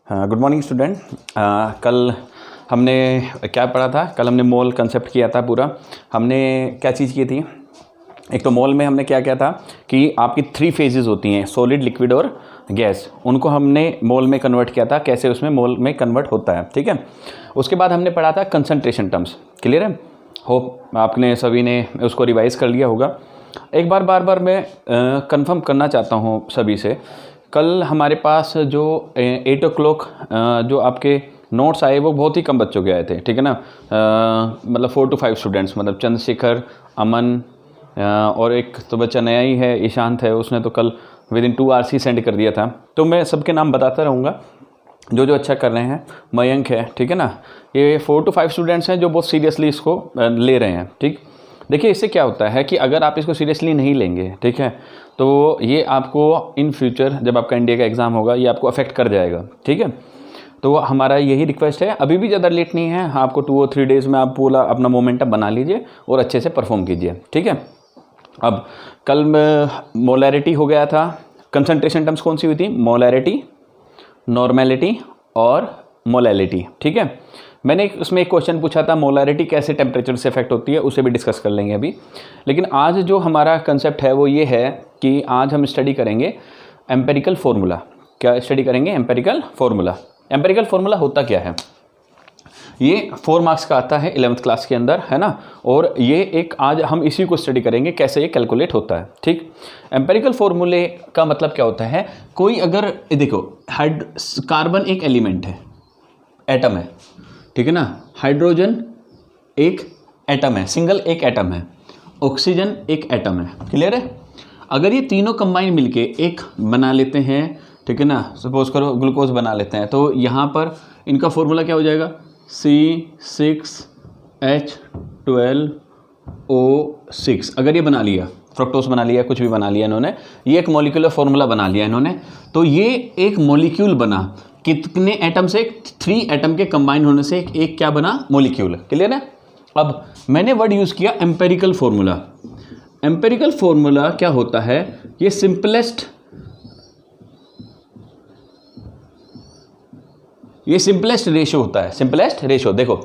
Good morning student. कल हमने क्या पढ़ा था? कल हमने मोल कंसेप्ट किया था पूरा। हमने क्या चीज़ की थी? एक तो मोल में हमने क्या किया था कि आपकी 3 फेजेस होती हैं, सॉलिड, लिक्विड और गैस। उनको हमने मोल में कन्वर्ट किया था, कैसे उसमें मोल में कन्वर्ट होता है, ठीक है। उसके बाद हमने पढ़ा था कंसंट्रेशन टर्म्स। क्लियर है? होप आपने सभी ने उसको रिवाइज़ कर लिया होगा। एक बार मैं कंफर्म करना चाहता हूँ सभी से। कल हमारे पास जो 8 o'clock जो आपके नोट्स आए वो बहुत ही कम बच्चों के आए थे, ठीक है ना। मतलब 4 to 5 स्टूडेंट्स, मतलब चंद्रशेखर, अमन और एक तो बच्चा नया ही है, ईशांत है, उसने तो कल विदिन 2 hours ही सेंड कर दिया था। तो मैं सबके नाम बताता रहूँगा जो जो अच्छा कर रहे हैं। मयंक है, ठीक है ना। ये 4 to 5 स्टूडेंट्स हैं जो बहुत सीरियसली इसको ले रहे हैं, ठीक। देखिए इससे क्या होता है कि अगर आप इसको सीरियसली नहीं लेंगे, ठीक है, तो ये आपको इन फ्यूचर जब आपका इंडिया का एग्ज़ाम होगा ये आपको अफेक्ट कर जाएगा, ठीक है। तो हमारा यही रिक्वेस्ट है, अभी भी ज़्यादा लेट नहीं है, आपको 2 or 3 days में आप पूरा अपना मोमेंटम बना लीजिए और अच्छे से परफॉर्म कीजिए, ठीक है। अब कल मोलैरिटी हो गया था। कंसंट्रेशन टर्म्स कौन सी हुई थी? मोलैरिटी, नॉर्मेलिटी और मोलैलिटी, ठीक है। मैंने उसमें एक क्वेश्चन पूछा था, मोलैरिटी कैसे टेम्परेचर से इफेक्ट होती है, उसे भी डिस्कस कर लेंगे अभी। लेकिन आज जो हमारा कंसेप्ट है वो ये है कि आज हम स्टडी करेंगे एम्पेरिकल फार्मूला। क्या स्टडी करेंगे? Empirical formula. एम्पेरिकल फार्मूला होता क्या है? ये 4 marks का आता है 11th क्लास के अंदर, है ना। और ये एक आज हम इसी को स्टडी करेंगे कैसे ये कैलकुलेट होता है, ठीक। एम्पेरिकल फार्मूले का मतलब क्या होता है? कोई अगर देखो, कार्बन एक एलिमेंट है, एटम है, ठीक है ना। हाइड्रोजन एक एटम है, सिंगल एक एटम है। ऑक्सीजन एक एटम है, क्लियर है। अगर ये तीनों कंबाइन मिलके एक बना लेते हैं, ठीक है ना, सपोज करो ग्लूकोज बना लेते हैं, तो यहाँ पर इनका फॉर्मूला क्या हो जाएगा? C6H12O6। अगर ये बना लिया, फ्रक्टोज बना लिया, कुछ भी बना लिया इन्होंने, ये एक मॉलिक्यूलर फॉर्मूला बना लिया इन्होंने, तो ये एक मॉलिक्यूल बना। कितने एटम से? 3 एटम के कंबाइन होने से एक क्या बना? मॉलिक्यूल, क्लियर है। अब मैंने वर्ड यूज किया एम्पेरिकल फॉर्मूला। एम्पेरिकल फॉर्मूला क्या होता है? ये सिंपलेस्ट रेशियो होता है। सिंपलेस्ट रेशियो, देखो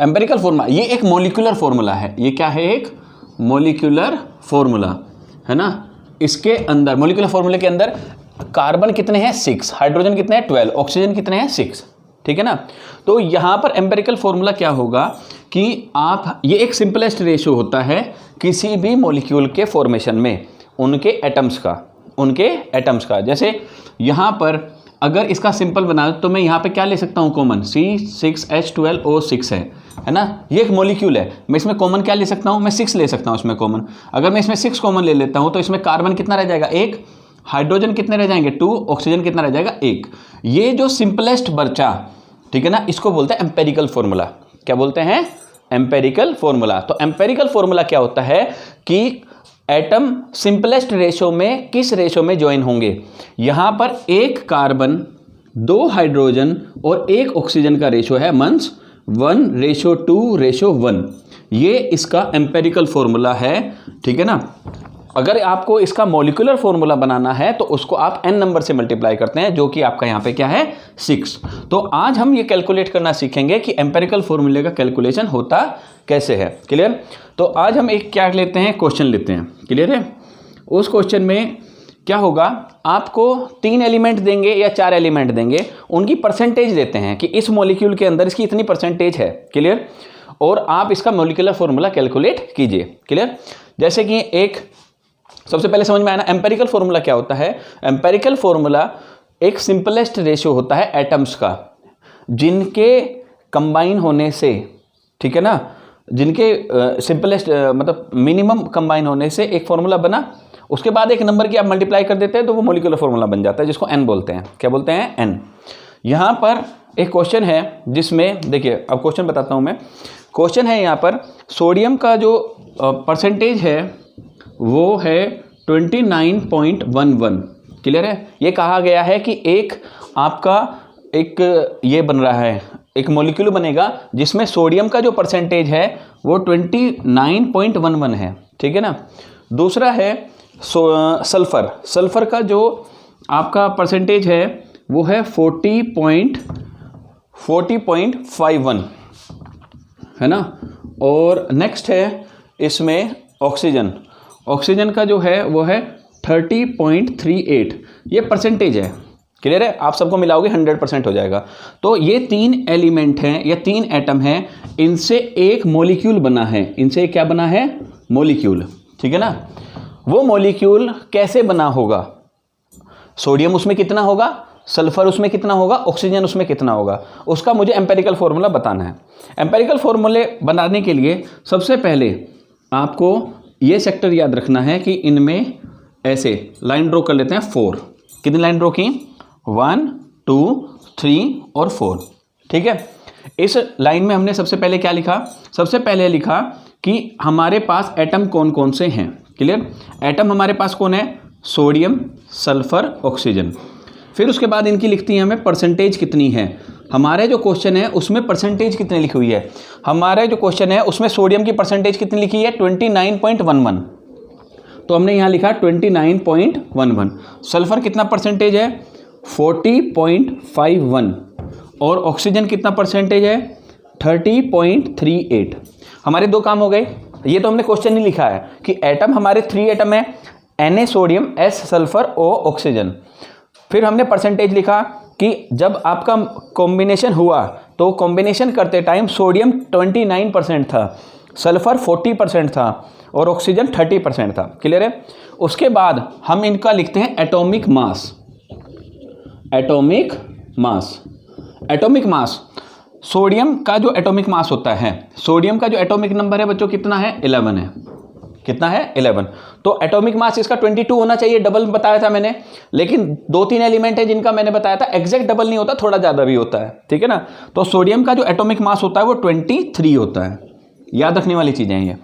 एम्पेरिकल फॉर्मूला, ये एक मॉलिक्यूलर फॉर्मूला है। ये क्या है? एक मॉलिक्यूलर फॉर्मूला, है ना। इसके अंदर मॉलिक्यूलर फॉर्मूले के अंदर कार्बन कितने हैं? 6, हाइड्रोजन कितने हैं? 12, ऑक्सीजन कितने हैं? 6, ठीक है ना। तो यहां पर एम्पेरिकल फॉर्मूला क्या होगा कि आप, ये एक सिंपलेस्ट रेशियो होता है किसी भी मॉलिक्यूल के फॉर्मेशन में, उनके एटम्स का। जैसे यहां पर अगर इसका सिंपल बना तो मैं यहाँ पे क्या ले सकता हूँ कॉमन? C6H12O6 है ना। ये एक मॉलिक्यूल है, मैं इसमें कॉमन क्या ले सकता हूँ? मैं 6 ले सकता हूँ इसमें कॉमन। अगर मैं इसमें 6 कॉमन ले लेता हूँ तो इसमें कार्बन कितना रह जाएगा? 1, हाइड्रोजन कितने रह जाएंगे? 2, ऑक्सीजन कितना रह जाएगा? 1। ये जो सिंपलेस्ट बचा, ठीक है ना, इसको बोलते हैं एम्पेरिकल फॉर्मूला। क्या बोलते हैं? Empirical formula. तो एम्पेरिकल फॉर्मूला क्या होता है कि एटम सिंपलेस्ट रेशो में किस रेशो में ज्वाइन होंगे? यहां पर 1 कार्बन, 2 हाइड्रोजन और 1 ऑक्सीजन का रेशो है 1:2:1। ये इसका एम्पेरिकल फॉर्मूला है, ठीक है ना। अगर आपको इसका मॉलिक्यूलर फॉर्मूला बनाना है तो उसको आप n नंबर से मल्टीप्लाई करते हैं, जो कि आपका यहाँ पे क्या है? 6। तो आज हम ये कैलकुलेट करना सीखेंगे कि एम्पेरिकल फॉर्मूले का कैलकुलेशन होता कैसे है, क्लियर। तो आज हम एक क्या लेते हैं? क्वेश्चन लेते हैं, क्लियर है। उस क्वेश्चन में क्या होगा? आपको 3 एलिमेंट देंगे या 4 एलिमेंट देंगे, उनकी परसेंटेज देते हैं कि इस मॉलिक्यूल के अंदर इसकी इतनी परसेंटेज है, क्लियर। और आप इसका मॉलिक्यूलर फॉर्मूला कैलकुलेट कीजिए, क्लियर। जैसे कि एक सबसे पहले समझ में आया ना, एम्पेरिकल फॉर्मूला क्या होता है? एम्पेरिकल फॉर्मूला एक सिंपलेस्ट रेशियो होता है एटम्स का, जिनके कंबाइन होने से, ठीक है ना, जिनके सिंपलेस्ट मतलब मिनिमम कंबाइन होने से एक फॉर्मूला बना, उसके बाद एक नंबर की आप मल्टीप्लाई कर देते हैं तो वो मॉलिक्यूलर फॉर्मूला बन जाता है, जिसको n बोलते हैं। क्या बोलते हैं? n। यहाँ पर एक क्वेश्चन है जिसमें, देखिए अब क्वेश्चन बताता हूँ मैं। क्वेश्चन है यहाँ पर, सोडियम का जो परसेंटेज है वो है 29.11, क्लियर है। ये कहा गया है कि एक आपका एक ये बन रहा है, एक मॉलिक्यूल बनेगा जिसमें सोडियम का जो परसेंटेज है वो 29.11 है, ठीक है ना। दूसरा है सल्फर का जो आपका परसेंटेज है वो है 40.51 है ना। और नेक्स्ट है इसमें ऑक्सीजन, ऑक्सीजन का जो है वो है 30.38, ये परसेंटेज है। क्लियर है, आप सबको मिलाओगे 100% हो जाएगा। तो ये 3 एलिमेंट हैं या 3 एटम हैं, इनसे एक मॉलिक्यूल बना है, इनसे क्या बना है, मॉलिक्यूल। ठीक है ना। वो मॉलिक्यूल कैसे बना होगा, सोडियम उसमें कितना होगा, सल्फर उसमें कितना होगा, ऑक्सीजन उसमें कितना होगा, उसका मुझे एम्पेरिकल फॉर्मूला बताना है। एम्पेरिकल फॉर्मूले बनाने के लिए सबसे पहले आपको ये सेक्टर याद रखना है कि इनमें ऐसे लाइन ड्रॉ कर लेते हैं 4। कितनी लाइन ड्रॉ की, 1 2 3 और 4। ठीक है। इस लाइन में हमने सबसे पहले क्या लिखा, सबसे पहले लिखा कि हमारे पास एटम कौन कौन से हैं। क्लियर, एटम हमारे पास कौन है, सोडियम, सल्फर, ऑक्सीजन। फिर उसके बाद इनकी लिखती है हमें परसेंटेज कितनी है। हमारे जो क्वेश्चन है उसमें परसेंटेज कितनी लिखी हुई है, हमारे जो क्वेश्चन है उसमें सोडियम की परसेंटेज कितनी लिखी है, 29.11, तो हमने यहाँ लिखा 29.11। सल्फर कितना परसेंटेज है, 40.51, और ऑक्सीजन कितना परसेंटेज है, 30.38। हमारे 2 काम हो गए। ये तो हमने क्वेश्चन नहीं लिखा है कि एटम हमारे 3 एटम है, Na sodium, S sulphur, O oxygen. फिर हमने परसेंटेज लिखा कि जब आपका कॉम्बिनेशन हुआ तो कॉम्बिनेशन करते टाइम सोडियम 29% था, सल्फर 40% था और ऑक्सीजन 30% था। क्लियर है। उसके बाद हम इनका लिखते हैं atomic mass. Atomic mass, atomic mass, sodium का जो एटॉमिक मास होता है, सोडियम का जो एटॉमिक नंबर है बच्चों कितना है, 11 है। कितना है, 11। तो एटॉमिक मास इसका 22 होना चाहिए, डबल बताया था मैंने। लेकिन 2-3 एलिमेंट है जिनका मैंने बताया था एग्जैक्ट डबल नहीं होता, थोड़ा ज़्यादा भी होता है। ठीक है ना। तो सोडियम का जो एटॉमिक मास होता है वो 23 होता है, याद रखने वाली चीज़ें हैं ये।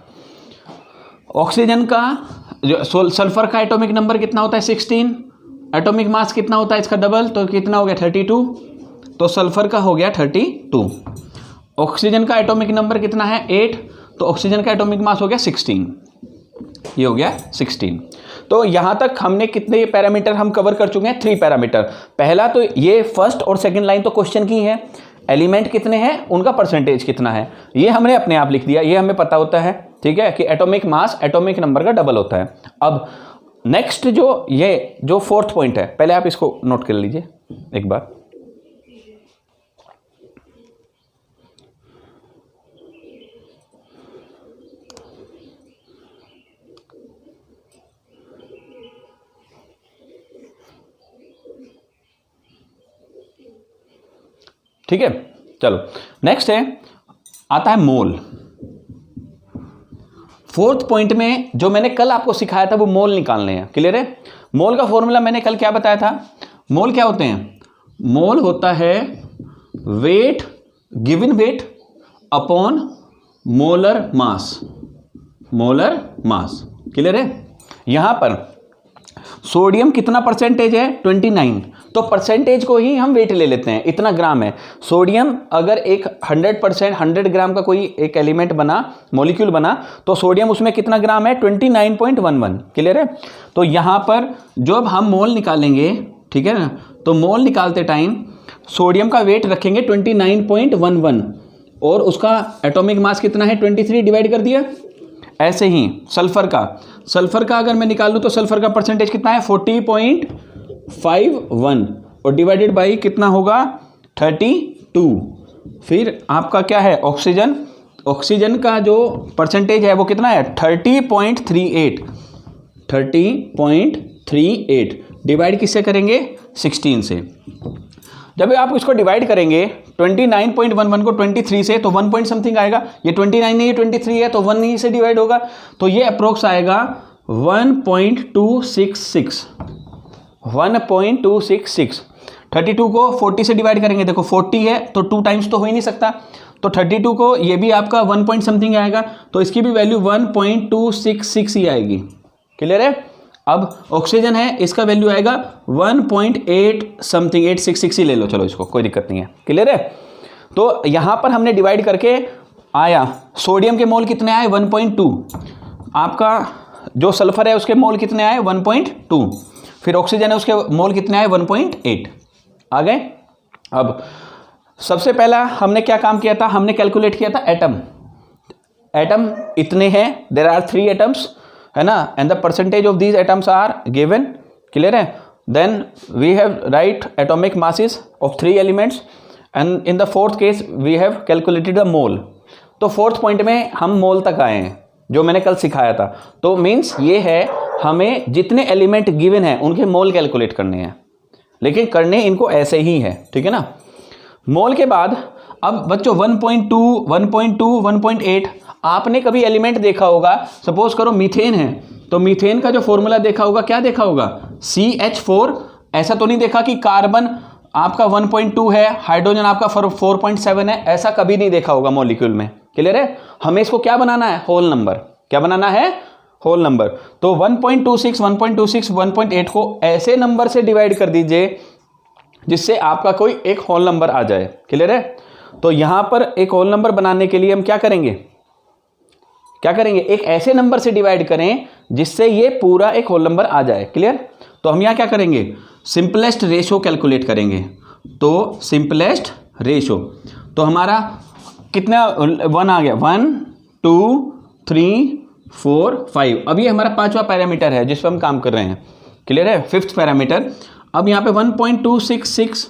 ऑक्सीजन का जो सल्फर का एटॉमिक नंबर कितना होता है, 16। एटॉमिक मास कितना होता है इसका डबल, तो कितना हो गया, 32। तो सल्फर का हो गया 32। ऑक्सीजन का एटॉमिक नंबर कितना है, 8, तो ऑक्सीजन का एटॉमिक मास हो गया 16, ये हो गया 16। तो यहां तक हमने कितने पैरामीटर हम कवर कर चुके हैं, 3 पैरामीटर। पहला तो ये फर्स्ट और सेकंड लाइन तो क्वेश्चन की है, एलिमेंट कितने हैं, उनका परसेंटेज कितना है, ये हमने अपने आप लिख दिया, ये हमें पता होता है। ठीक है, कि एटॉमिक मास एटॉमिक नंबर का डबल होता है। अब नेक्स्ट जो 4th पॉइंट है, पहले आप इसको नोट कर लीजिए एक बार। ठीक है, चलो नेक्स्ट है, आता है मोल। 4th पॉइंट में जो मैंने कल आपको सिखाया था वो मोल निकालने हैं। क्लियर है। मोल का फॉर्मूला मैंने कल क्या बताया था, मोल क्या होते हैं, मोल होता है weight, given weight upon molar mass, molar mass. Clear है। यहां पर सोडियम कितना परसेंटेज है, 29, तो परसेंटेज को ही हम वेट ले लेते हैं, इतना ग्राम है। सोडियम अगर एक 100% 100 ग्राम का कोई एक एलिमेंट बना, मॉलिक्यूल बना, तो सोडियम उसमें कितना ग्राम है, 29.11। क्लियर है। तो यहां पर जब हम मोल निकालेंगे, ठीक है ना, तो मोल निकालते टाइम सोडियम का वेट रखेंगे 29.11 और उसका एटॉमिक मास कितना है, 23 डिवाइड कर दिया। ऐसे ही सल्फर का अगर मैं निकालूं तो सल्फर का परसेंटेज कितना है, 40.51 और डिवाइडेड बाई कितना होगा, 32। फिर आपका क्या है, ऑक्सीजन, ऑक्सीजन का जो परसेंटेज है वो कितना है, 30.38 डिवाइड किससे करेंगे, 16 से। जब आप इसको डिवाइड करेंगे 29.11 को 23 से, तो 1 पॉइंट समथिंग आएगा। ये 29 नहीं, ये 23 है, तो 1 ही से डिवाइड होगा, तो ये अप्रोक्स आएगा 1.266। 1.266। 32 को 40 से डिवाइड करेंगे, देखो 40 है तो 2 टाइम्स तो हो ही नहीं सकता, तो 32 को ये भी आपका 1 पॉइंट समथिंग आएगा, तो इसकी भी वैल्यू 1.266 ही आएगी। क्लियर है। अब ऑक्सीजन है, इसका वैल्यू आएगा 1.8 समथिंग, 866 ही ले लो, चलो इसको, कोई दिक्कत नहीं है। क्लियर है। तो यहां पर हमने डिवाइड करके आया, सोडियम के मोल कितने आए, 1.2। आपका जो सल्फर है उसके मोल कितने आए, 1.2। फिर ऑक्सीजन है उसके मोल कितने आए, 1.8। आ गए। अब सबसे पहला हमने क्या काम किया था, हमने कैलकुलेट किया था एटम इतने हैं, देयर आर 3 एटम्स, है ना, and the percentage of these atoms are given, clear है। Then we have right atomic masses of 3 elements and in the fourth case we have calculated the mole. तो fourth point में हम मोल तक आए हैं जो मैंने कल सिखाया था। तो मीन्स ये है हमें जितने एलिमेंट गिवन हैं उनके मोल कैलकुलेट करने हैं, लेकिन करने इनको ऐसे ही है, ठीक है ना। मोल के बाद अब बच्चों 1.2, 1.2, 1.8 आपने कभी एलिमेंट देखा होगा, सपोज करो मीथेन है, तो मीथेन का जो फॉर्मूला देखा होगा, क्या देखा होगा, CH4। ऐसा तो नहीं देखा कि कार्बन आपका 1.2 है, हाइड्रोजन आपका 4.7 है, ऐसा कभी नहीं देखा होगा मॉलिक्यूल में, क्लियर है। हमें इसको क्या बनाना है, होल नंबर। क्या बनाना है, होल नंबर। तो 1.26, 1.26, 1.8 को ऐसे नंबर से डिवाइड कर दीजिए जिससे आपका कोई एक होल नंबर आ जाए, क्लियर है। तो यहां पर एक होल नंबर बनाने के लिए हम क्या करेंगे, एक ऐसे नंबर से डिवाइड करें जिससे ये पूरा एक होल नंबर आ जाए, क्लियर। तो हम यहां क्या करेंगे, सिंपलेस्ट रेशो कैलकुलेट करेंगे। तो सिंपलेस्ट रेशो, तो हमारा कितना 1 आ गया, 1 2 3 4 5। अब ये हमारा 5वां पैरामीटर है जिस पर हम काम कर रहे हैं, क्लियर है, 5th पैरामीटर। अब यहाँ पे 1.266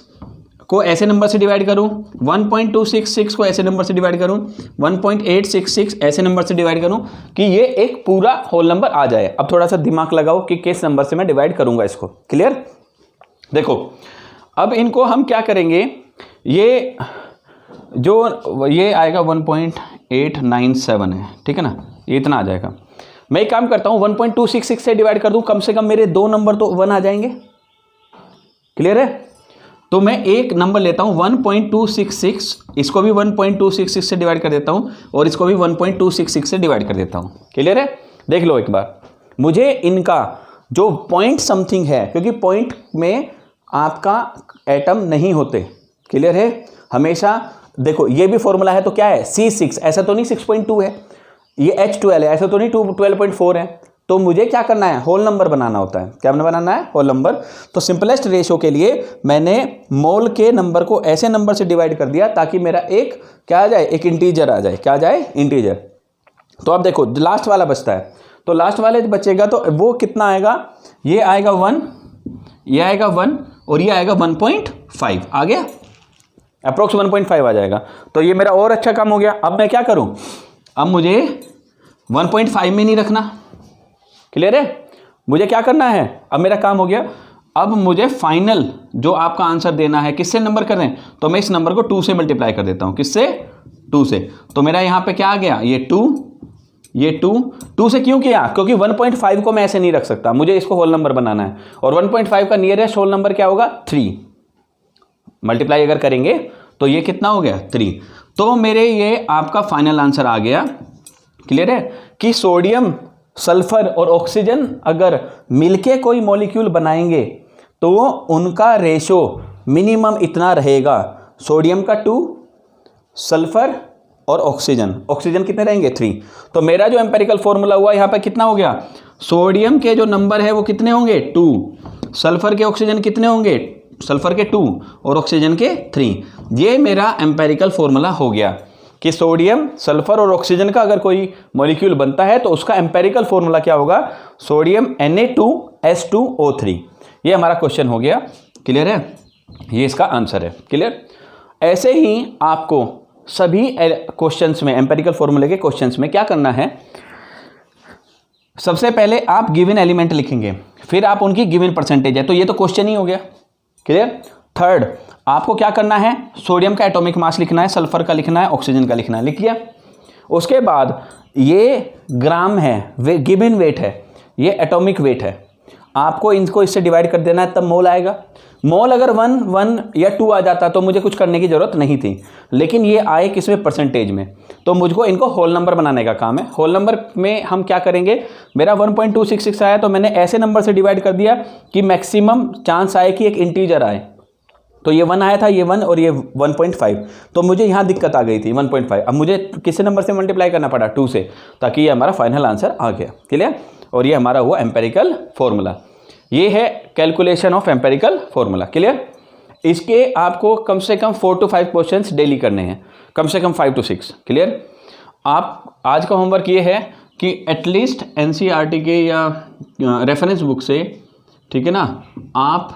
को ऐसे नंबर से डिवाइड करूँ, 1.266 को ऐसे नंबर से डिवाइड करूँ, 1.866 ऐसे नंबर से डिवाइड करूँ कि ये एक पूरा होल नंबर आ जाए। अब थोड़ा सा दिमाग लगाओ कि किस नंबर से मैं डिवाइड करूँगा इसको, क्लियर। देखो अब इनको हम क्या करेंगे, ये जो ये आएगा 1.897 है, ठीक है ना, ये इतना आ जाएगा। मैं एक काम करता हूँ 1.266 से डिवाइड कर दूँ, कम से कम मेरे 2 नंबर तो 1 आ जाएंगे, क्लियर है। तो मैं एक नंबर लेता हूँ 1.266, इसको भी 1.266 से डिवाइड कर देता हूँ और इसको भी 1.266 से डिवाइड कर देता हूँ, क्लियर है। देख लो एक बार, मुझे इनका जो पॉइंट समथिंग है, क्योंकि पॉइंट में आपका एटम नहीं होते, क्लियर है। हमेशा देखो ये भी फॉर्मूला है तो क्या है, C6, ऐसा तो नहीं 6.2 है, ये H12 है, ऐसा तो नहीं 12.4 है। तो मुझे क्या करना है, होल नंबर बनाना होता है। क्या बनाना है, होल नंबर। तो सिंपलेस्ट रेशो के लिए मैंने मोल के नंबर को ऐसे नंबर से डिवाइड कर दिया ताकि मेरा एक क्या आ जाए, एक इंटीजर आ जाए। क्या आ जाए, इंटीजर। तो अब देखो लास्ट वाला बचता है, तो लास्ट वाले बचेगा तो वो कितना आएगा, ये आएगा 1, ये आएगा 1 और ये आएगा 1.5 आ गया, अप्रोक्स 1.5 आ जाएगा। तो ये मेरा और अच्छा काम हो गया। अब मैं क्या करूं, अब मुझे 1.5 में नहीं रखना, क्लियर है। मुझे क्या करना है, अब मेरा काम हो गया। अब मुझे फाइनल जो आपका आंसर देना है, किससे नंबर कर रहे हैं, तो मैं इस नंबर को 2 से मल्टीप्लाई कर देता हूं। किससे, 2 से। तो मेरा यहां पे क्या आ गया, ये 2, ये 2 से क्यों किया, क्योंकि 1.5 को मैं ऐसे नहीं रख सकता, मुझे इसको होल नंबर बनाना है। और 1.5 का नियरेस्ट होल नंबर क्या होगा, 3। मल्टीप्लाई अगर करेंगे तो ये कितना हो गया, 3। तो मेरे ये आपका फाइनल आंसर आ गया, क्लियर है, कि सोडियम, सल्फर और ऑक्सीजन अगर मिलके कोई मॉलिक्यूल बनाएंगे तो उनका रेशो मिनिमम इतना रहेगा, सोडियम का 2, सल्फर और ऑक्सीजन कितने रहेंगे, 3। तो मेरा जो एम्पेरिकल फॉर्मूला हुआ यहाँ पे कितना हो गया, सोडियम के जो नंबर है वो कितने होंगे, 2, सल्फर के ऑक्सीजन कितने होंगे, सल्फर के 2 और ऑक्सीजन के 3। ये मेरा एम्पेरिकल फॉर्मूला हो गया कि सोडियम, सल्फर और ऑक्सीजन का अगर कोई मॉलिक्यूल बनता है तो उसका एम्पेरिकल फॉर्मूला क्या होगा, सोडियम Na2S2O3। ये हमारा क्वेश्चन हो गया, क्लियर है, ये इसका आंसर है, क्लियर। ऐसे ही आपको सभी क्वेश्चंस में, एम्पेरिकल फॉर्मूले के क्वेश्चंस में क्या करना है, सबसे पहले आप गिवन एलिमेंट लिखेंगे, फिर आप उनकी गिवन परसेंटेज है, तो ये तो क्वेश्चन ही हो गया, क्लियर। थर्ड, आपको क्या करना है, सोडियम का एटॉमिक मास लिखना है, सल्फर का लिखना है, ऑक्सीजन का लिखना है, लिख लिया। उसके बाद ये ग्राम है, वे गिवन वेट है, ये एटॉमिक वेट है, आपको इनको इससे डिवाइड कर देना है, तब मोल आएगा। मोल अगर 1, 1 या 2 आ जाता तो मुझे कुछ करने की जरूरत नहीं थी, लेकिन ये आए किसमें, परसेंटेज में, तो मुझको इनको होल नंबर बनाने का काम है। होल नंबर में हम क्या करेंगे, मेरा 1.266 आया तो मैंने ऐसे नंबर से डिवाइड कर दिया कि मैक्सिमम चांस आए कि एक इंटीजर आए। तो ये 1 आया था, ये 1 और ये 1.5, तो मुझे यहाँ दिक्कत आ गई थी 1.5। अब मुझे किस नंबर से मल्टीप्लाई करना पड़ा, 2 से, ताकि ये हमारा फाइनल आंसर आ गया, क्लियर। और ये हमारा हुआ एम्पेरिकल फॉर्मूला। ये है calculation of empirical formula, clear. इसके आपको कम से कम 4 to 5 क्वेश्चंस डेली करने हैं, कम से कम 5 to 6। क्लियर? आप आज का होमवर्क ये है कि एटलीस्ट एनसीईआरटी के या रेफरेंस बुक से, ठीक है ना, आप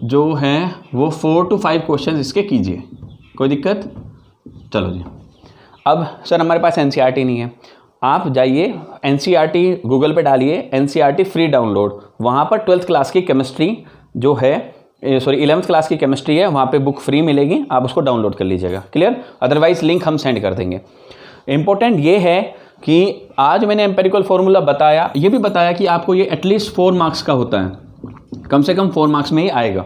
जो हैं वो 4 to 5 क्वेश्चंस इसके कीजिए। कोई दिक्कत? चलो जी। अब सर हमारे पास एनसीईआरटी नहीं है, आप जाइए एनसीईआरटी गूगल पे डालिए, एनसीईआरटी फ्री डाउनलोड, वहाँ पर 12th क्लास की केमिस्ट्री जो है, सॉरी 11th क्लास की केमिस्ट्री है, वहाँ पे बुक फ्री मिलेगी, आप उसको डाउनलोड कर लीजिएगा। क्लियर? अदरवाइज लिंक हम सेंड कर देंगे। इंपॉर्टेंट ये है कि आज मैंने एम्पेरिकल फॉर्मूला बताया, ये भी बताया कि आपको ये एटलीस्ट 4 मार्क्स का होता है, कम से कम 4 मार्क्स में ही आएगा।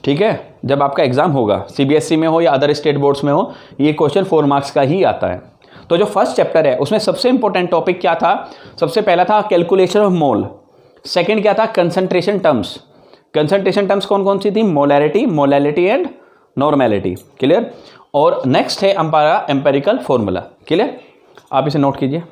ठीक है? जब आपका एग्जाम होगा, सीबीएसई में हो या अदर स्टेट बोर्ड्स में हो, ये क्वेश्चन 4 मार्क्स का ही आता है। तो जो फर्स्ट चैप्टर है उसमें सबसे इंपॉर्टेंट टॉपिक क्या था? सबसे पहला था कैलकुलेशन ऑफ मोल, सेकंड क्या था? Concentration terms. कंसंट्रेशन टर्म्स कौन कौन सी थी? Molarity, molality and normality. Clear? और नेक्स्ट है हमारा एम्पेरिकल फॉर्मूला। क्लियर? आप इसे नोट कीजिए।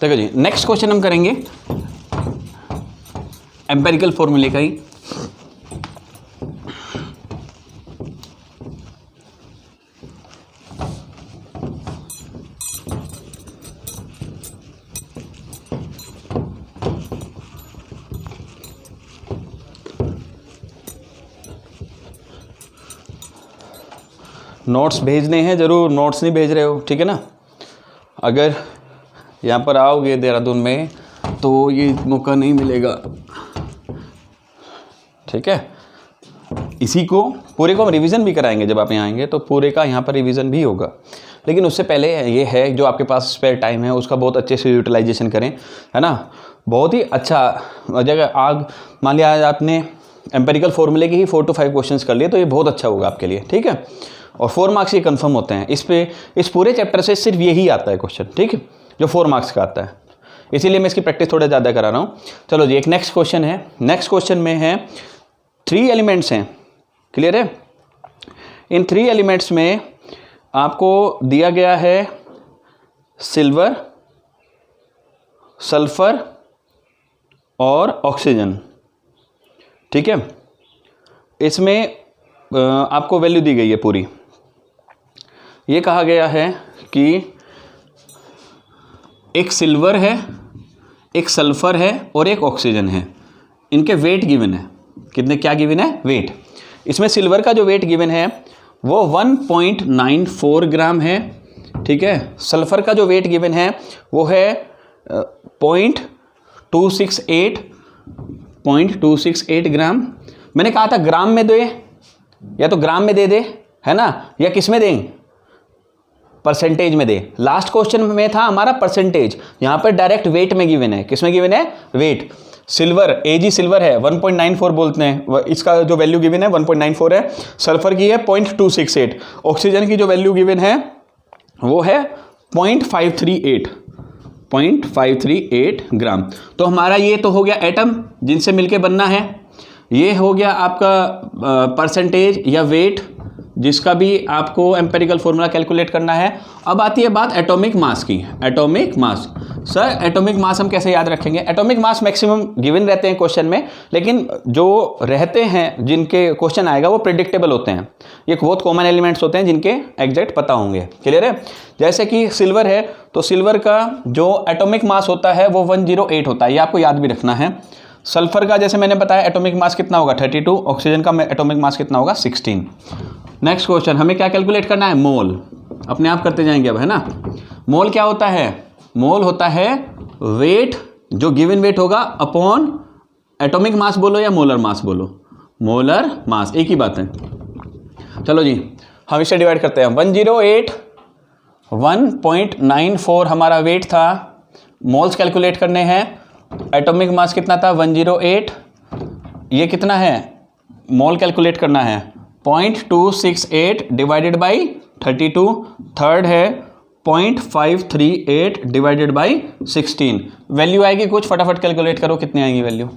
देखो जी, नेक्स्ट क्वेश्चन हम करेंगे एम्पेरिकल फॉर्मूले का ही। नोट्स भेजने हैं ज़रूर, नोट्स नहीं भेज रहे हो, ठीक है ना? अगर यहाँ पर आओगे देहरादून में तो ये मौका नहीं मिलेगा, ठीक है? इसी को पूरे को हम रिवीजन भी कराएंगे, जब आप यहाँ आएंगे तो पूरे का यहाँ पर रिवीजन भी होगा। लेकिन उससे पहले ये है, जो आपके पास स्पेयर टाइम है उसका बहुत अच्छे से यूटिलाइजेशन करें, है ना? बहुत ही अच्छा, अगर आग मान लिया आज आपने एम्पेरिकल फॉर्मूले के ही 4 to 5 क्वेश्चंस कर लिए तो ये बहुत अच्छा होगा आपके लिए, ठीक है? और 4 मार्क्स ये कंफर्म होते हैं। इस पूरे चैप्टर से सिर्फ यही आता है क्वेश्चन, ठीक है, जो 4 मार्क्स का आता है। इसीलिए मैं इसकी प्रैक्टिस थोड़ा ज़्यादा करा रहा हूँ। चलो जी, एक नेक्स्ट क्वेश्चन है। नेक्स्ट क्वेश्चन में है 3 एलिमेंट्स हैं। क्लियर है? इन 3 एलिमेंट्स में आपको दिया गया है सिल्वर, सल्फर और ऑक्सीजन, ठीक है? इसमें आपको वैल्यू दी गई है पूरी। ये कहा गया है कि एक सिल्वर है, एक सल्फर है और एक ऑक्सीजन है। इनके वेट गिवन है। कितने, क्या गिवन है? वेट। इसमें सिल्वर का जो वेट गिवन है वो 1.94 ग्राम है, ठीक है? सल्फर का जो वेट गिवन है वो है 0.268 ग्राम। मैंने कहा था ग्राम में दे, या तो ग्राम में दे दे, है ना, या किस में दें? परसेंटेज में दे। लास्ट क्वेश्चन में था हमारा परसेंटेज, यहां पर डायरेक्ट वेट में गिवन है। किस में गिवन है? वेट। सिल्वर, एजी सिल्वर है 1.94 बोलते हैं, इसका जो वैल्यू गिवन है 1.94 है। सल्फर की है 0.268। ऑक्सीजन की जो वैल्यू गिवन है वो है 0.538 ग्राम। तो हमारा ये तो हो गया एटम जिनसे मिलके बनना है। ये हो गया आपका परसेंटेज या वेट, जिसका भी आपको एम्पेरिकल फॉर्मूला कैलकुलेट करना है। अब आती है बात एटॉमिक मास की। Atomic mass, sir atomic mass हम कैसे याद रखेंगे? एटॉमिक मास मैक्सिमम गिवन रहते हैं क्वेश्चन में, लेकिन जो रहते हैं जिनके क्वेश्चन आएगा वो प्रेडिक्टेबल होते हैं। ये बहुत कॉमन एलिमेंट्स होते हैं जिनके एग्जैक्ट पता होंगे। क्लियर है? जैसे कि सिल्वर है तो सिल्वर का जो एटॉमिक मास होता है वो 108 होता है, ये आपको याद भी रखना है। सल्फर का जैसे मैंने बताया एटॉमिक मास कितना होगा? 32। ऑक्सीजन का एटॉमिक मास कितना होगा? 16। नेक्स्ट क्वेश्चन, हमें क्या कैलकुलेट करना है? मोल। अपने आप करते जाएंगे अब, है ना? मोल क्या होता है? मोल होता है वेट, जो गिवन वेट होगा अपॉन एटॉमिक मास बोलो या मोलर मास बोलो, मोलर मास एक ही बात है। चलो जी, हम इसे डिवाइड करते हैं। 108 1.94 हमारा वेट था, मोल्स कैलकुलेट करने हैं। एटॉमिक मास कितना था? 108। ये कितना है? मोल कैलकुलेट करना है 0.268 डिवाइडेड बाई 32। थर्ड है 0.538 डिवाइडेड बाई 16, वैल्यू आएगी कुछ, फटाफट कैलकुलेट करो कितनी आएगी वैल्यू।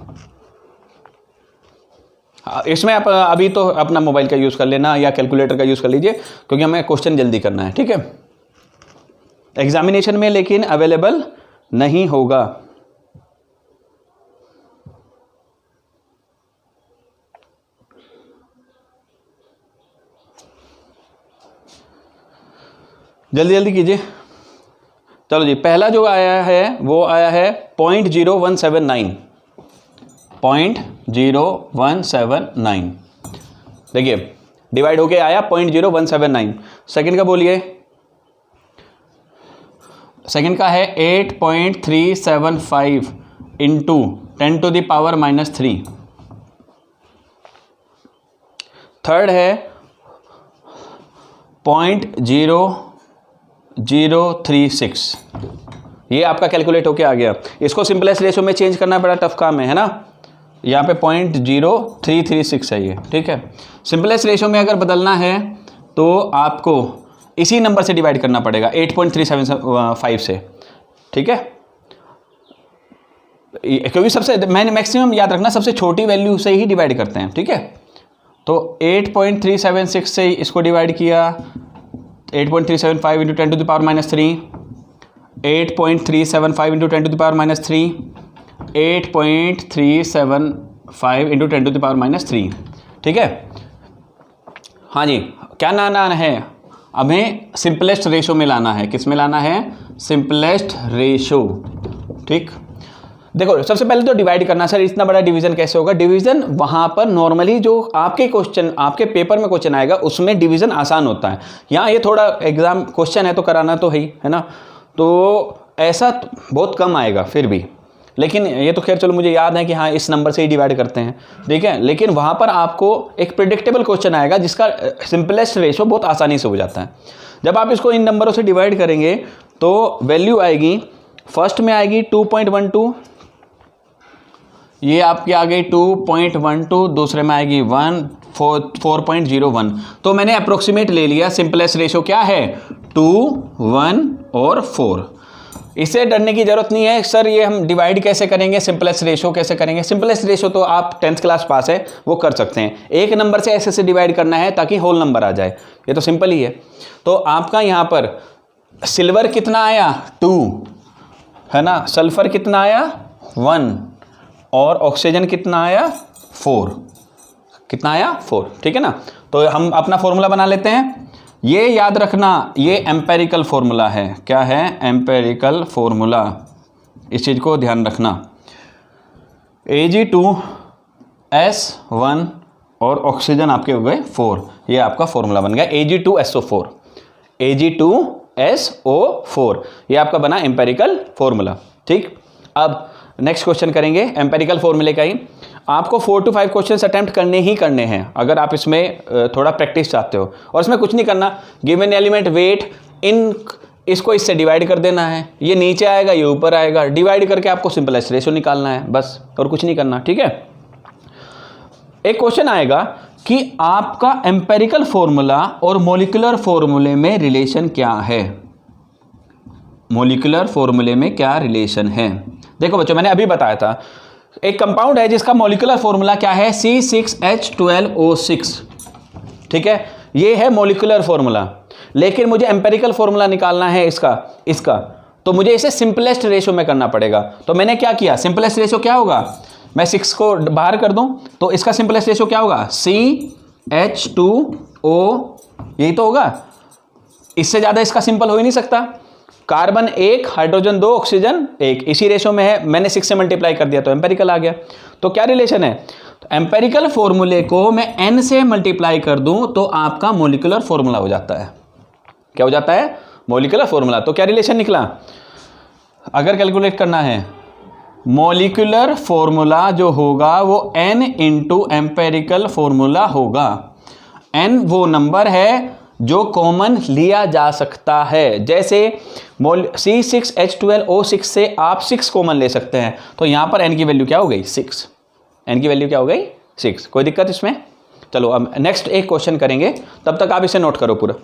इसमें आप अभी तो अपना मोबाइल का यूज़ कर लेना या कैलकुलेटर का यूज़ कर लीजिए, क्योंकि हमें क्वेश्चन जल्दी करना है, ठीक है। एग्जामिनेशन में लेकिन अवेलेबल नहीं होगा। जल्दी जल्दी कीजिए। चलो जी, पहला जो आया है वो आया है 0.0179, 0.0179। देखिए डिवाइड होके आया 0.0179। सेकंड का बोलिए, सेकंड का है 8.375 इंटू 10⁻³ थर्ड है 0.0036। ये आपका कैलकुलेट होके आ गया। इसको सिंपलेस्ट रेशो में चेंज करना बड़ा टफ काम है ना। यहाँ पे 0.0336 है ये, ठीक है। सिंपलेस्ट रेशो में अगर बदलना है तो आपको इसी नंबर से डिवाइड करना पड़ेगा 8.375 से, ठीक है। क्योंकि सबसे मैंने मैक्सिमम याद रखना सबसे छोटी वैल्यू से ही डिवाइड करते हैं, ठीक है। तो 8.376 से इसको डिवाइड किया, 8.375 इंटू 10⁻³ 8.375 इंटू 10⁻³, 8.375 इंटू 10⁻³, ठीक है। हाँ जी, क्या लाना है हमें? सिंपलेस्ट रेशो में लाना है। किस में लाना है? सिंपलेस्ट रेशो, ठीक। देखो सबसे पहले तो डिवाइड करना। सर इतना बड़ा डिवीजन कैसे होगा? डिवीजन वहां पर नॉर्मली जो आपके क्वेश्चन, आपके पेपर में क्वेश्चन आएगा उसमें डिवीजन आसान होता है। यहाँ ये थोड़ा एग्जाम क्वेश्चन है तो कराना तो है ना, तो ऐसा बहुत कम आएगा फिर भी। लेकिन ये तो खैर चलो मुझे याद है कि हाँ इस नंबर से ही डिवाइड करते हैं, ठीक है। लेकिन वहाँ पर आपको एक प्रिडिक्टेबल क्वेश्चन आएगा जिसका सिंपलेस्ट रेशो बहुत आसानी से हो जाता है। जब आप इसको इन नंबरों से डिवाइड करेंगे तो वैल्यू आएगी, फर्स्ट में आएगी 2.12, ये आपकी आ गई 2.12, दूसरे में आएगी 4.01। तो मैंने अप्रोक्सीमेट ले लिया। सिंपलेस्ट रेशो क्या है? 2, 1 और 4। इससे डरने की जरूरत नहीं है सर ये हम डिवाइड कैसे करेंगे, सिंपलेस्ट रेशो कैसे करेंगे। सिंपलेस्ट रेशो तो आप 10th क्लास पास है वो कर सकते हैं। एक नंबर से ऐसे डिवाइड करना है ताकि होल नंबर आ जाए, ये तो सिंपल ही है। तो आपका यहाँ पर सिल्वर कितना आया? 2 है ना, सल्फर कितना आया? 1 और ऑक्सीजन कितना आया? 4। कितना आया? 4, ठीक है ना। तो हम अपना फॉर्मूला बना लेते हैं। ये याद रखना ये एम्पेरिकल फॉर्मूला है। क्या है? एम्पेरिकल फॉर्मूला, इस चीज़ को ध्यान रखना। Ag2S1 और ऑक्सीजन आपके हो गए 4, ये आपका फॉर्मूला बन गया Ag2SO4। Ag2SO4 ये आपका बना एम्पेरिकल फॉर्मूला, ठीक। अब नेक्स्ट क्वेश्चन करेंगे एम्पेरिकल फॉर्मूले का ही। आपको 4 to 5 क्वेश्चन अटेम्प्ट करने ही करने हैं अगर आप इसमें थोड़ा प्रैक्टिस चाहते हो। और इसमें कुछ नहीं करना, गिवन एलिमेंट वेट इन इसको इससे डिवाइड कर देना है। ये नीचे आएगा ये ऊपर आएगा, डिवाइड करके आपको सिंपलेस्ट रेशो निकालना है बस, और कुछ नहीं करना, ठीक है। एक क्वेश्चन आएगा कि आपका एम्पेरिकल फॉर्मूला और मॉलिक्यूलर फॉर्मूले में रिलेशन क्या है। मॉलिक्यूलर फॉर्मूले में क्या रिलेशन है? देखो बच्चों मैंने अभी बताया था, एक कंपाउंड है जिसका मॉलिक्यूलर फॉर्मूला क्या है? C6H12O6, ठीक है। ये है मॉलिक्यूलर फॉर्मूला। लेकिन मुझे एम्पेरिकल फॉर्मूला निकालना है इसका तो मुझे इसे सिंपलेस्ट रेशो में करना पड़ेगा। तो मैंने क्या किया? सिंपलेस्ट रेशो क्या होगा? मैं 6 को बाहर कर दूं तो इसका सिंपलेस्ट रेशो क्या होगा? CH2O, यही तो होगा। इससे ज़्यादा इसका सिंपल हो ही नहीं सकता। कार्बन 1, हाइड्रोजन 2, ऑक्सीजन 1, इसी रेशो में है। मैंने 6 से मल्टीप्लाई कर दिया तो एम्पेरिकल आ गया। तो क्या रिलेशन है? तो एम्पेरिकल फॉर्मूले को मैं n से मल्टीप्लाई कर दूं तो आपका मॉलिक्यूलर फॉर्मूला हो जाता है। क्या हो जाता है? Molecular formula. तो क्या रिलेशन निकला? अगर कैलकुलेट करना है, मॉलिक्यूलर फॉर्मूला जो होगा वो n इंटू एम्पेरिकल फॉर्मूला होगा। n वो नंबर है जो कॉमन लिया जा सकता है। जैसे C6H12O6 से आप 6 कॉमन ले सकते हैं, तो यहां पर n की वैल्यू क्या हो गई? 6। n की वैल्यू क्या हो गई? 6। कोई दिक्कत इसमें? चलो अब नेक्स्ट एक क्वेश्चन करेंगे, तब तक आप इसे नोट करो पूरा।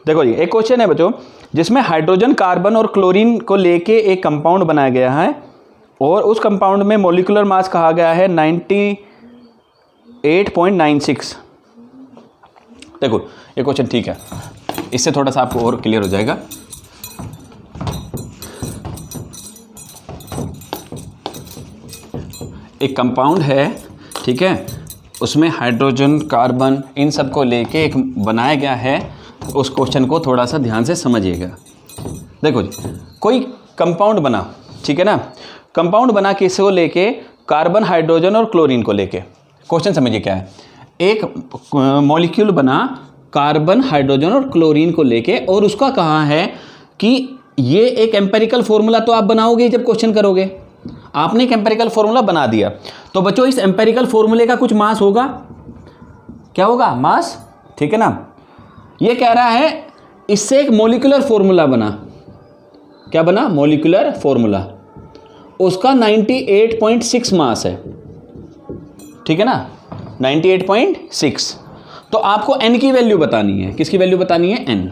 देखो जी, एक क्वेश्चन है बच्चों जिसमें हाइड्रोजन, कार्बन और क्लोरीन को लेके एक कंपाउंड बनाया गया है और उस कंपाउंड में मॉलिक्यूलर मास कहा गया है 98.96। देखो ये क्वेश्चन ठीक है, इससे थोड़ा सा आपको और क्लियर हो जाएगा। एक कंपाउंड है, ठीक है, उसमें हाइड्रोजन, कार्बन इन सब को लेके एक बनाया गया है। उस क्वेश्चन को थोड़ा सा ध्यान से समझिएगा। देखो जी, कोई कंपाउंड बना, ठीक है ना, कंपाउंड बना किसको लेके, कार्बन, हाइड्रोजन और क्लोरीन को लेके। क्वेश्चन समझिए क्या है, एक मॉलिक्यूल बना कार्बन, हाइड्रोजन और क्लोरीन को लेके और उसका कहा है कि ये एक एम्पेरिकल फॉर्मूला तो आप बनाओगे जब क्वेश्चन करोगे। आपने एक एम्पेरिकल फॉर्मूला बना दिया तो बच्चों इस एम्पेरिकल फॉर्मूले का कुछ मास होगा, क्या होगा, मास, ठीक है ना। ये कह रहा है इससे एक मॉलिक्यूलर फॉर्मूला बना, क्या बना, मॉलिक्यूलर फॉर्मूला, उसका 98.6 मास है, ठीक है ना, 98.6। तो आपको n की वैल्यू बतानी है। किसकी वैल्यू बतानी है, n।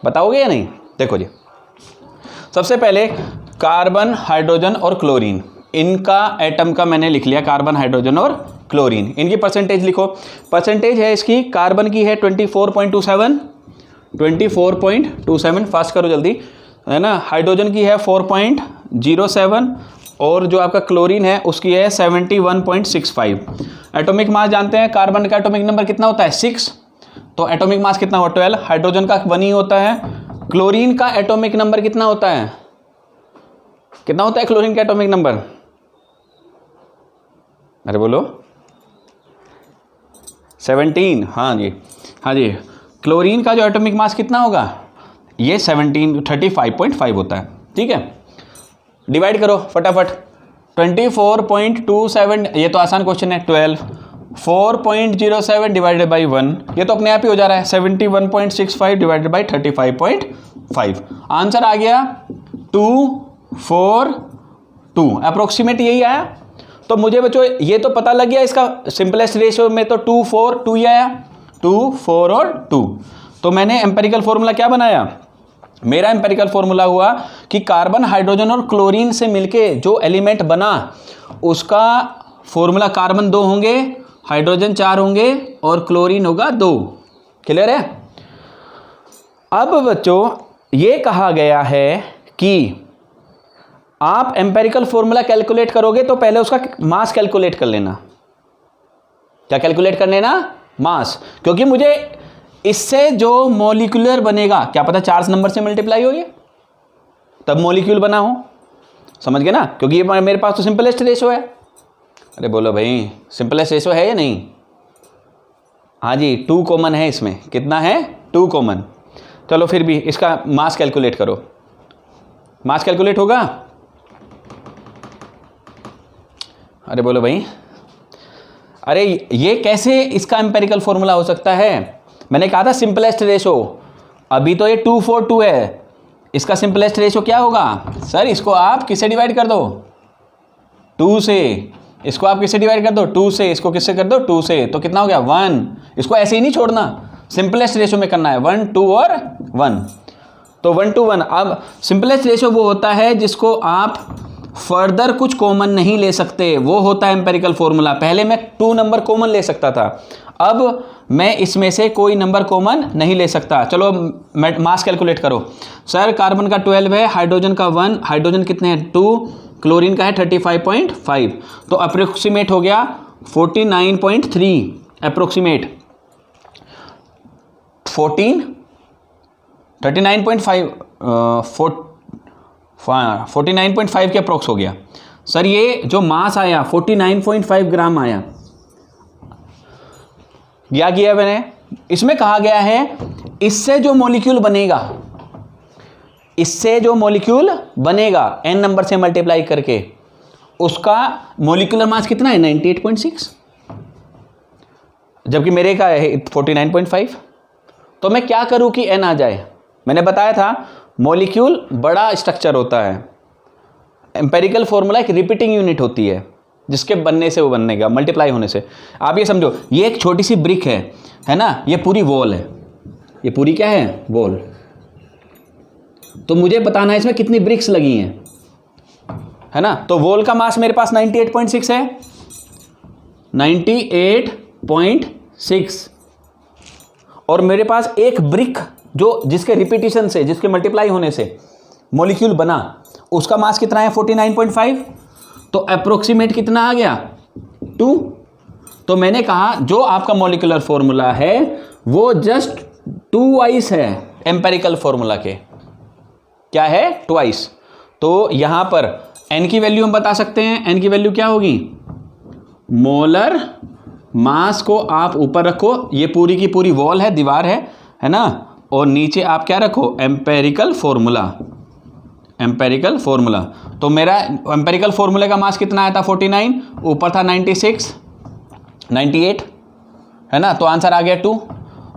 बताओगे या नहीं। देखो जी, सबसे पहले कार्बन, हाइड्रोजन और क्लोरीन, इनका एटम का मैंने लिख लिया, कार्बन, हाइड्रोजन और क्लोरीन। इनकी परसेंटेज लिखो। परसेंटेज है इसकी, कार्बन की है 24.27, 24.27, फास्ट करो जल्दी, है ना। हाइड्रोजन की है 4.07 और जो आपका क्लोरीन है उसकी है 71.65। एटॉमिक मास जानते हैं, कार्बन का एटॉमिक नंबर कितना होता है, 6, तो एटॉमिक मास कितना हुआ, 12। हाइड्रोजन का 1 ही होता है। क्लोरीन का एटॉमिक नंबर कितना होता है, कितना होता है क्लोरीन का एटॉमिक नंबर, अरे बोलो, 17। हाँ जी, हाँ जी, क्लोरीन का जो एटॉमिक मास कितना होगा, ये 35.5 होता है, ठीक है। डिवाइड करो फटाफट, 24.27, ये तो आसान क्वेश्चन है, 12, 4.07 डिवाइडेड बाई 1, ये तो अपने आप ही हो जा रहा है, 71.65 डिवाइडेड बाई 35.5। आंसर आ गया 242, अप्रोक्सीमेट यही आया। तो मुझे बच्चों ये तो पता लग गया, इसका सिंपलेस्ट रेशियो में तो 2, 4, 2 ही आया, 2, 4 और 2। तो मैंने एम्पेरिकल फॉर्मूला क्या बनाया, मेरा एम्पेरिकल फॉर्मूला हुआ कि कार्बन, हाइड्रोजन और क्लोरीन से मिलके जो एलिमेंट बना उसका फॉर्मूला, कार्बन 2 होंगे, हाइड्रोजन 4 होंगे और क्लोरीन होगा 2। क्लियर है। अब बच्चों ये कहा गया है कि आप एम्पेरिकल फॉर्मूला कैलकुलेट करोगे तो पहले उसका मास कैलकुलेट कर लेना। क्या कैलकुलेट कर लेना, मास, क्योंकि मुझे इससे जो मॉलिक्यूलर बनेगा, क्या पता चार्ज नंबर से मल्टीप्लाई हो ये, तब मॉलिक्यूल बना हो, समझ गए ना, क्योंकि ये मेरे पास तो सिंपलेस्ट रेशो है। अरे बोलो भाई, सिंपलेस्ट रेशो है या नहीं, हाँ जी, 2 कॉमन है इसमें, कितना है, 2 कॉमन। चलो फिर भी इसका मास कैलकुलेट करो, मास कैलकुलेट होगा, अरे बोलो भाई, अरे ये कैसे इसका एम्पेरिकल फॉर्मूला हो सकता है, मैंने कहा था सिंपलेस्ट रेशो, अभी तो ये 242 है, इसका सिंपलेस्ट रेशो क्या होगा, सर इसको आप किससे डिवाइड कर दो, 2 से, इसको आप किससे डिवाइड कर दो, 2 से, इसको किससे कर दो, 2 से, तो कितना हो गया, 1। इसको ऐसे ही नहीं छोड़ना, सिंपलेस्ट रेशो में करना है, 1, 2 और 1, तो 1 to 1। अब सिंपलेस्ट रेशो वो होता है जिसको आप फर्दर कुछ कॉमन नहीं ले सकते, वो होता है एम्पेरिकल फॉर्मूला। पहले मैं 2 नंबर कॉमन ले सकता था, अब मैं इसमें से कोई नंबर कॉमन नहीं ले सकता। चलो मास कैलकुलेट करो। सर कार्बन का 12 है, हाइड्रोजन का 1, हाइड्रोजन कितने हैं 2, क्लोरीन का है 35.5, तो अप्रोक्सीमेट हो गया 49.3, अप्रोक्सीमेट 49.5 के अप्रोक्स हो गया। सर ये जो मास आया 49.5 ग्राम आया, क्या किया मैंने, इसमें कहा गया है इससे जो मॉलिक्यूल बनेगा, इससे जो मॉलिक्यूल बनेगा n नंबर से मल्टीप्लाई करके, उसका मॉलिक्यूलर मास कितना है 98.6, जबकि मेरे का है 49.5। तो मैं क्या करूं कि n आ जाए, मैंने बताया था मॉलिक्यूल बड़ा स्ट्रक्चर होता है, एम्पेरिकल फॉर्मूला एक रिपीटिंग यूनिट होती है, जिसके बनने से वो बनेगा, मल्टीप्लाई होने से। आप ये समझो, ये एक छोटी सी ब्रिक है ना, ये पूरी वॉल है, ये पूरी क्या है, वॉल। तो मुझे बताना है इसमें कितनी ब्रिक्स लगी हैं, है ना। तो वॉल का मास मेरे पास 98.6 है, 98.6, और मेरे पास एक ब्रिक जो जिसके रिपीटिशन से, जिसके मल्टीप्लाई होने से मॉलिक्यूल बना, उसका मास कितना है 49.5। तो अप्रोक्सीमेट कितना आ गया 2। तो मैंने कहा जो आपका मॉलिक्यूलर फॉर्मूला है वो जस्ट 2 है एम्पेरिकल फॉर्मूला के। क्या है, 2। तो यहां पर n की वैल्यू हम बता सकते हैं। n की वैल्यू क्या होगी, मोलर मास को आप ऊपर रखो, ये पूरी की पूरी वॉल है, दीवार है ना, और नीचे आप क्या रखो, एम्पेरिकल फॉर्मूला। एम्पेरिकल फॉर्मूला, तो मेरा एम्पेरिकल फॉर्मूले का मास कितना आया था 49, ऊपर था 96, 98, है ना। तो आंसर आ गया 2।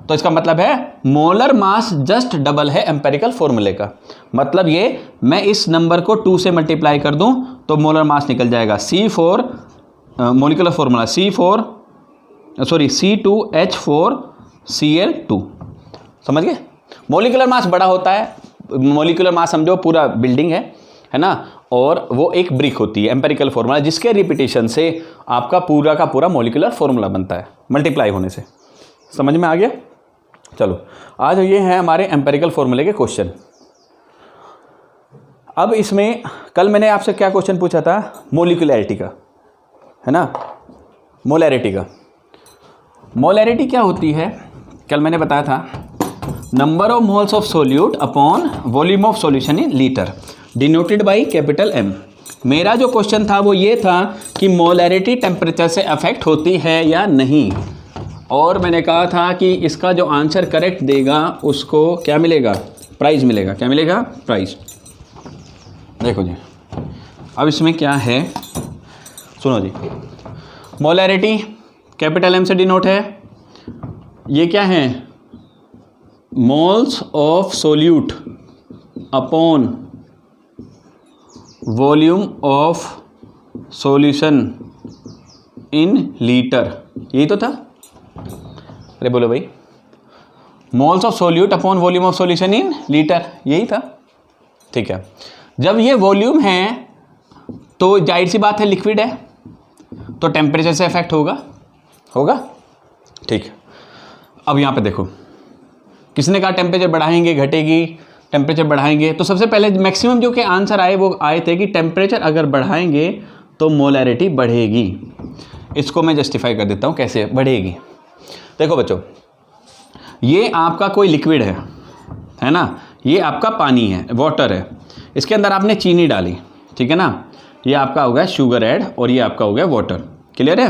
तो इसका मतलब है मोलर मास जस्ट डबल है एम्पेरिकल फॉर्मूले का। मतलब ये मैं इस नंबर को 2 से मल्टीप्लाई कर दूं तो मोलर मास निकल जाएगा C4, मॉलिक्यूलर फॉर्मूला C2H4Cl2। समझ गए। मॉलिक्यूलर मास बड़ा होता है, मॉलिक्यूलर मास समझो पूरा बिल्डिंग है ना, और वो एक ब्रिक होती है, एम्पेरिकल फॉर्मूला, जिसके रिपीटिशन से आपका पूरा का पूरा मॉलिक्यूलर फॉर्मूला बनता है मल्टीप्लाई होने से। समझ में आ गया। चलो आज ये है हमारे एम्पेरिकल फॉर्मूले के क्वेश्चन। अब इसमें कल मैंने आपसे क्या क्वेश्चन पूछा था, मोलिकुलैरिटी का, है ना, मोलैरिटी का। मोलैरिटी क्या होती है, कल मैंने बताया था, number of moles of solute upon volume of solution in litre, denoted by capital M। मेरा जो क्वेश्चन था वो ये था कि मोलैरिटी टेम्परेचर से अफेक्ट होती है या नहीं, और मैंने कहा था कि इसका जो आंसर करेक्ट देगा उसको क्या मिलेगा, प्राइज़ मिलेगा। क्या मिलेगा, प्राइज़। देखो जी, अब इसमें क्या है, सुनो जी, मोलैरिटी कैपिटल M से डिनोट है, ये क्या है, moles of solute upon volume of solution in litre, यही तो था। अरे बोलो भाई, moles of solute upon volume of solution in litre, यही था। ठीक है, जब ये वॉल्यूम है तो जाहिर सी बात है लिक्विड है, तो टेम्परेचर से अफेक्ट होगा। ठीक, अब यहाँ पे देखो, किसने कहा टेम्परेचर बढ़ाएंगे घटेगी, टेम्परेचर बढ़ाएंगे, तो सबसे पहले मैक्सिमम जो के आंसर आए वो आए थे कि टेम्परेचर अगर बढ़ाएंगे तो मोलैरिटी बढ़ेगी। इसको मैं जस्टिफाई कर देता हूँ कैसे बढ़ेगी। देखो बच्चों, ये आपका कोई लिक्विड है ना, ये आपका पानी है, वाटर है, इसके अंदर आपने चीनी डाली, ठीक है ना, ये आपका हो गया शुगर ऐड और ये आपका हो गया वाटर। क्लियर है।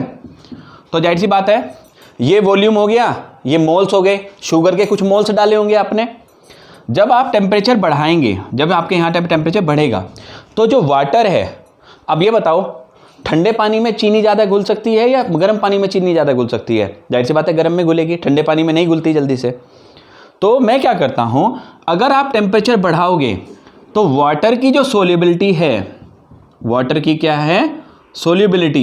तो जाहिर सी बात है ये वॉल्यूम हो गया, ये मोल्स हो गए, शुगर के कुछ मोल्स डाले होंगे आपने। जब आप टेम्परेचर बढ़ाएंगे, जब आपके यहाँ टेम्परेचर बढ़ेगा तो जो वाटर है, अब ये बताओ ठंडे पानी में चीनी ज़्यादा घुल सकती है या गर्म पानी में चीनी ज़्यादा घुल सकती है? जाहिर सी बात है गर्म में घुलेगी, ठंडे पानी में नहीं घुलती जल्दी से। तो मैं क्या करता हूँ, अगर आप टेम्परेचर बढ़ाओगे तो वाटर की जो सोल्युबिलिटी है, वाटर की क्या है सोल्युबिलिटी,